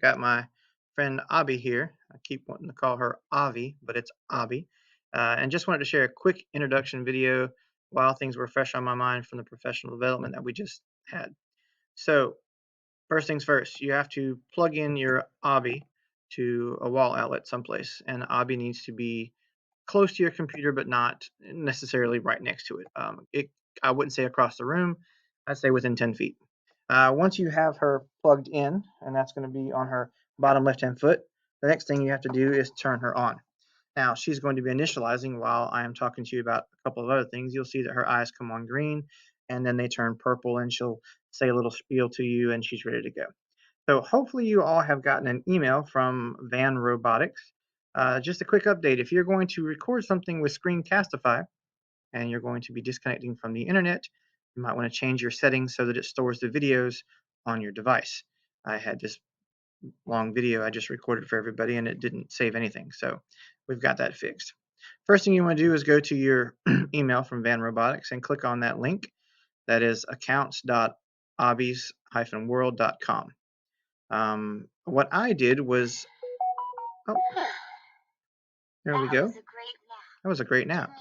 Got my friend Abii here. I keep wanting to call her Avi, but it's Abii. And just wanted to share a quick introduction video while things were fresh on my mind from the professional development that we just had. So, first things first, you have to plug in your Abii to a wall outlet someplace, and Abii needs to be close to your computer, but not necessarily right next to it. I wouldn't say across the room. I'd say within 10 feet. Once you have her plugged in, and that's going to be on her bottom left-hand foot, the next thing you have to do is turn her on. Now, she's going to be initializing while I am talking to you about a couple of other things. You'll see that her eyes come on green, and then they turn purple, and she'll say a little spiel to you, and she's ready to go. So hopefully you all have gotten an email from Van Robotics. Just a quick update. If you're going to record something with Screencastify and you're going to be disconnecting from the internet, you might want to change your settings so that it stores the videos on your device. I had this long video I just recorded for everybody and it didn't save anything. So we've got that fixed. First thing you want to do is go to your email from Van Robotics and click on that link. That is accounts.abies-world.com. What I did was, oh, there we go. That was a great nap.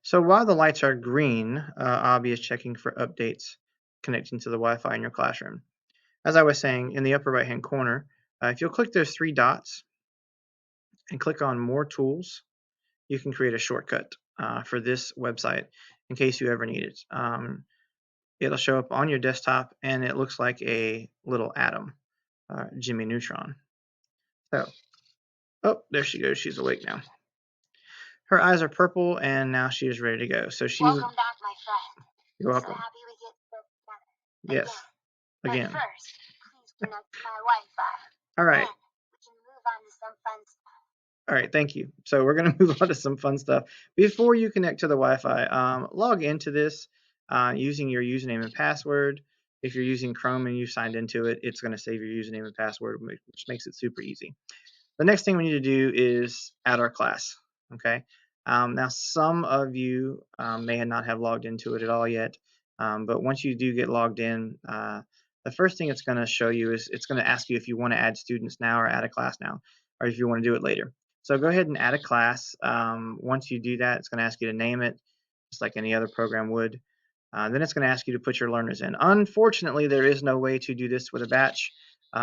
So while the lights are green, Abii is checking for updates connecting to the Wi-Fi in your classroom. As I was saying, in the upper right-hand corner, if you'll click those three dots and click on More Tools, you can create a shortcut for this website in case you ever need it. It'll show up on your desktop, and it looks like a little atom, Jimmy Neutron. So, oh, there she goes. She's awake now. Her eyes are purple, and now she is ready to go. So she's. Welcome back, my friend. You're welcome. So happy we get to work together. Yes. Again. But first, please connect to my Wi-Fi. All right. Then we can move on to some fun stuff. All right, thank you. So we're going to move on to some fun stuff. Before you connect to the Wi-Fi, log into this using your username and password. If you're using Chrome and you signed into it, it's going to save your username and password, which makes it super easy. The next thing we need to do is add our class, okay? Now, some of you may not have logged into it at all yet, but once you do get logged in, the first thing it's going to show you is it's going to ask you if you want to add students now or add a class now, or if you want to do it later. So go ahead and add a class. Once you do that, it's going to ask you to name it, just like any other program would. Then it's going to ask you to put your learners in. Unfortunately, there is no way to do this with a batch.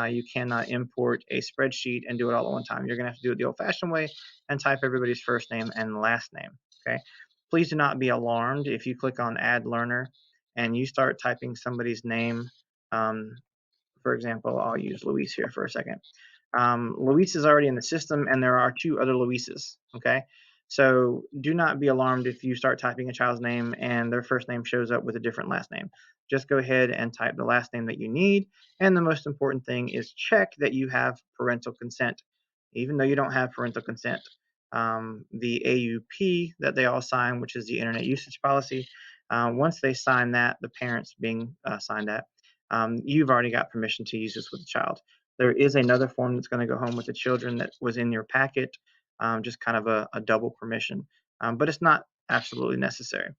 You cannot import a spreadsheet and do it all at one time. You're going to have to do it the old-fashioned way and type everybody's first name and last name. Okay. Please do not be alarmed if you click on Add Learner and you start typing somebody's name. For example, I'll use Luis here for a second. Luis is already in the system, and there are two other Luises. Okay. So do not be alarmed if you start typing a child's name and their first name shows up with a different last name. Just go ahead and type the last name that you need. And the most important thing is check that you have parental consent. Even though you don't have parental consent, the AUP that they all sign, which is the Internet Usage Policy, once they sign that, the parents being signed that, you've already got permission to use this with the child. There is another form that's going to go home with the children that was in your packet, just kind of a double permission, but it's not absolutely necessary.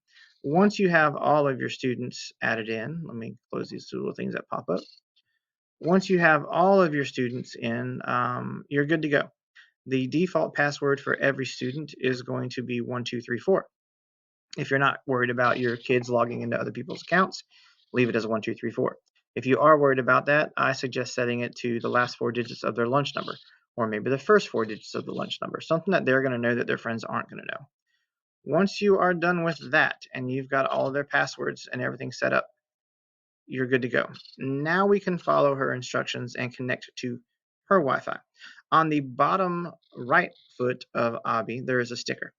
Once you have all of your students added in, let me close these two little things that pop up. Once you have all of your students in, you're good to go. The default password for every student is going to be 1234. If you're not worried about your kids logging into other people's accounts, leave it as 1234. If you are worried about that, I suggest setting it to the last four digits of their lunch number, or maybe the first four digits of the lunch number, something that they're going to know that their friends aren't going to know. Once you are done with that and you've got all of their passwords and everything set up, you're good to go. Now we can follow her instructions and connect to her Wi-Fi. On the bottom right foot of Abii, there is a sticker,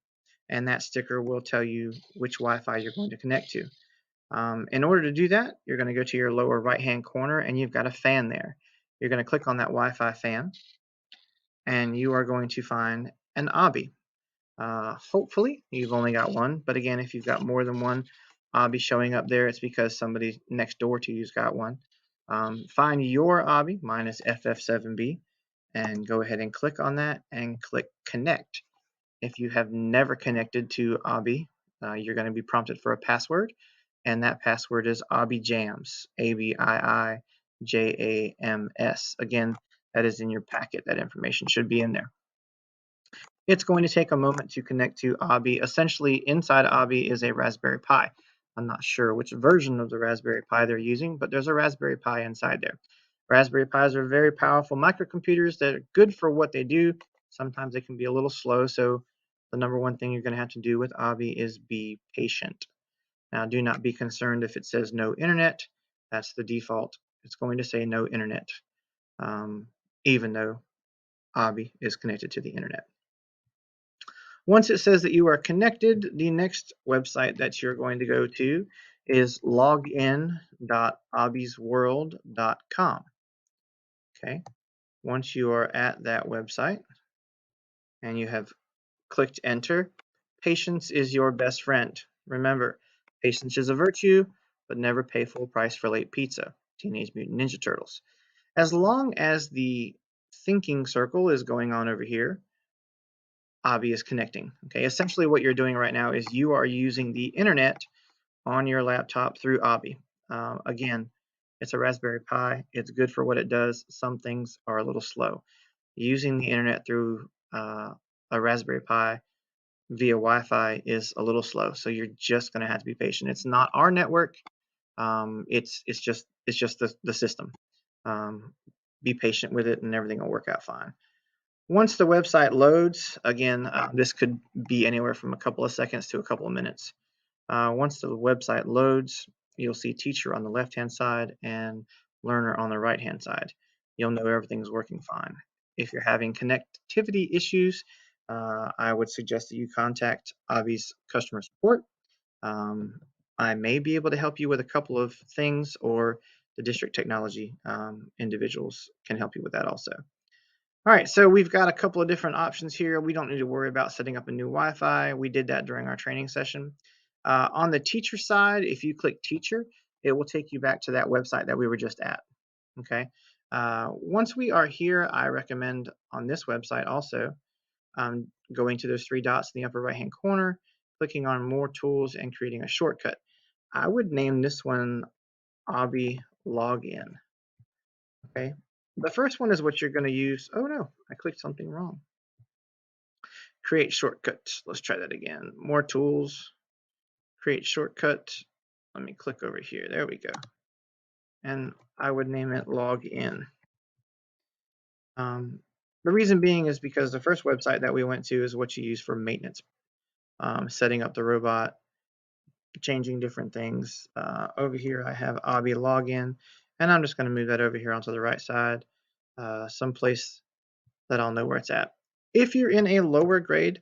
and that sticker will tell you which Wi-Fi you're going to connect to. In order to do that, you're going to go to your lower right-hand corner, and you've got a fan there. You're going to click on that Wi-Fi fan, and you are going to find an Abii. Hopefully, you've only got one, but again, if you've got more than one Abii showing up there, it's because somebody next door to you's got one. Find your Abii, mine is FF7B, and go ahead and click on that and click Connect. If you have never connected to Abii, you're going to be prompted for a password, and that password is Abii Jams, ABII JAMS. Again, that is in your packet. That information should be in there. It's going to take a moment to connect to Abii. Essentially, inside Abii is a Raspberry Pi. I'm not sure which version of the Raspberry Pi they're using, but there's a Raspberry Pi inside there. Raspberry Pis are very powerful microcomputers that are good for what they do. Sometimes they can be a little slow, so the number one thing you're going to have to do with Abii is be patient. Now, do not be concerned if it says no internet. That's the default. It's going to say no internet, even though Abii is connected to the internet. Once it says that you are connected, the next website that you're going to go to is login.abiesworld.com. Okay. Once you are at that website and you have clicked enter, patience is your best friend. Remember, patience is a virtue, but never pay full price for late pizza. Teenage Mutant Ninja Turtles. As long as the thinking circle is going on over here, Abii is connecting. Okay, essentially what you're doing right now is you are using the internet on your laptop through Abii. Again, it's a Raspberry Pi. It's good for what it does. Some things are a little slow. Using the internet through a Raspberry Pi via Wi-Fi is a little slow, so you're just going to have to be patient. It's not our network. It's just the system. Be patient with it, and everything will work out fine. Once the website loads, again, this could be anywhere from a couple of seconds to a couple of minutes. Once the website loads, you'll see teacher on the left-hand side and learner on the right-hand side. You'll know everything's working fine. If you're having connectivity issues, I would suggest that you contact Abii's customer support. I may be able to help you with a couple of things, or the district technology individuals can help you with that also. All right, so we've got a couple of different options here. We don't need to worry about setting up a new Wi-Fi. We did that during our training session. On the teacher side, if you click teacher, it will take you back to that website that we were just at. Okay. Once we are here, I recommend on this website also going to those three dots in the upper right-hand corner, clicking on more tools and creating a shortcut. I would name this one Abii Login. Okay. The first one is what you're going to use. Oh no, I clicked something wrong. Create shortcuts. Let's try that again. More tools, create shortcut. Let me click over here. There we go. And I would name it login. The reason being is because the first website that we went to is what you use for maintenance, setting up the robot, changing different things. Over here I have Abii login, and I'm just going to move that over here onto the right side, someplace that I'll know where it's at. If you're in a lower grade,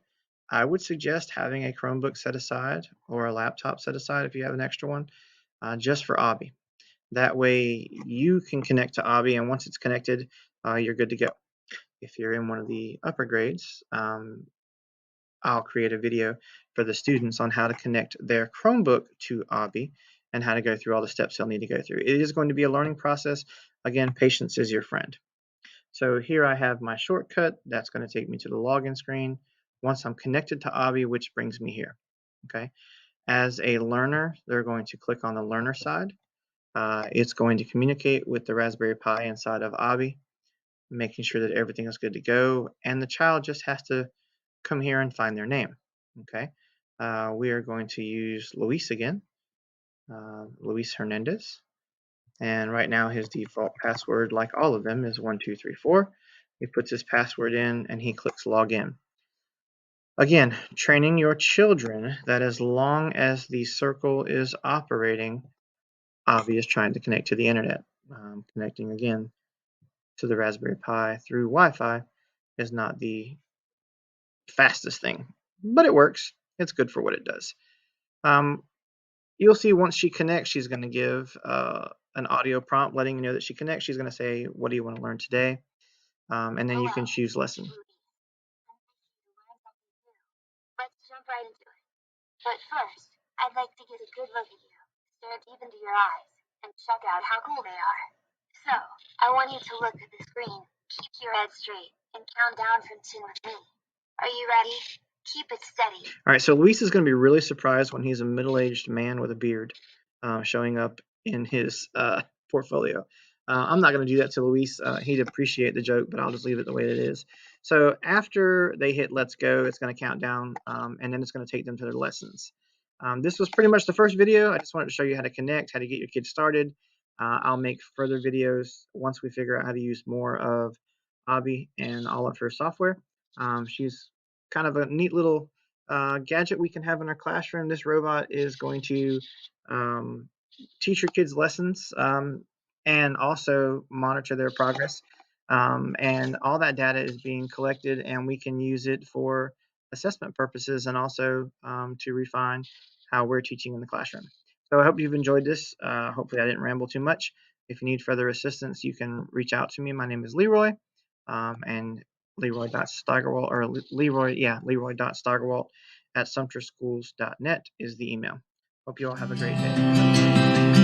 I would suggest having a Chromebook set aside or a laptop set aside if you have an extra one, just for Abii. That way you can connect to Abii, and once it's connected, you're good to go. If you're in one of the upper grades, I'll create a video for the students on how to connect their Chromebook to Abii and how to go through all the steps they'll need to go through. It is going to be a learning process. Again, patience is your friend. So here I have my shortcut. That's going to take me to the login screen. Once I'm connected to Abii, which brings me here. Okay. As a learner, they're going to click on the learner side. It's going to communicate with the Raspberry Pi inside of Abii, making sure that everything is good to go. And the child just has to come here and find their name. Okay. We are going to use Luis again, Luis Hernandez. And right now his default password, like all of them, is 1234. He puts his password in and he clicks login. Again, training your children that as long as the circle is operating, Abii is trying to connect to the internet. Connecting again to the Raspberry Pi through Wi-Fi is not the fastest thing, but it works. It's good for what it does. You'll see once she connects, she's going to give an audio prompt letting you know that she connects. She's going to say, what do you want to learn today? And then you can choose lesson. Let's jump right into it. But first, I'd like to get a good look at you, stare deep into your eyes, and check out how cool they are. So, I want you to look at the screen, keep your head straight, and count down from 10 with me. Are you ready? Keep it steady. All right, so Luis is going to be really surprised when he's a middle-aged man with a beard showing up in his portfolio. I'm not going to do that to Luis. He'd appreciate the joke, but I'll just leave it the way it is. So after they hit let's go, it's going to count down, and then it's going to take them to their lessons. This was pretty much the first video. I just wanted to show you how to connect, how to get your kids started. I'll make further videos once we figure out how to use more of Abii and all of her software. She's kind of a neat little gadget we can have in our classroom. This robot is going to teach your kids lessons, and also monitor their progress. And all that data is being collected, and we can use it for assessment purposes and also to refine how we're teaching in the classroom. So I hope you've enjoyed this. Hopefully I didn't ramble too much. If you need further assistance, you can reach out to me. My name is Leroy, and Leroy.Steigerwalt, or Leroy.Steigerwalt at sumterschools.net is the email. Hope you all have a great day.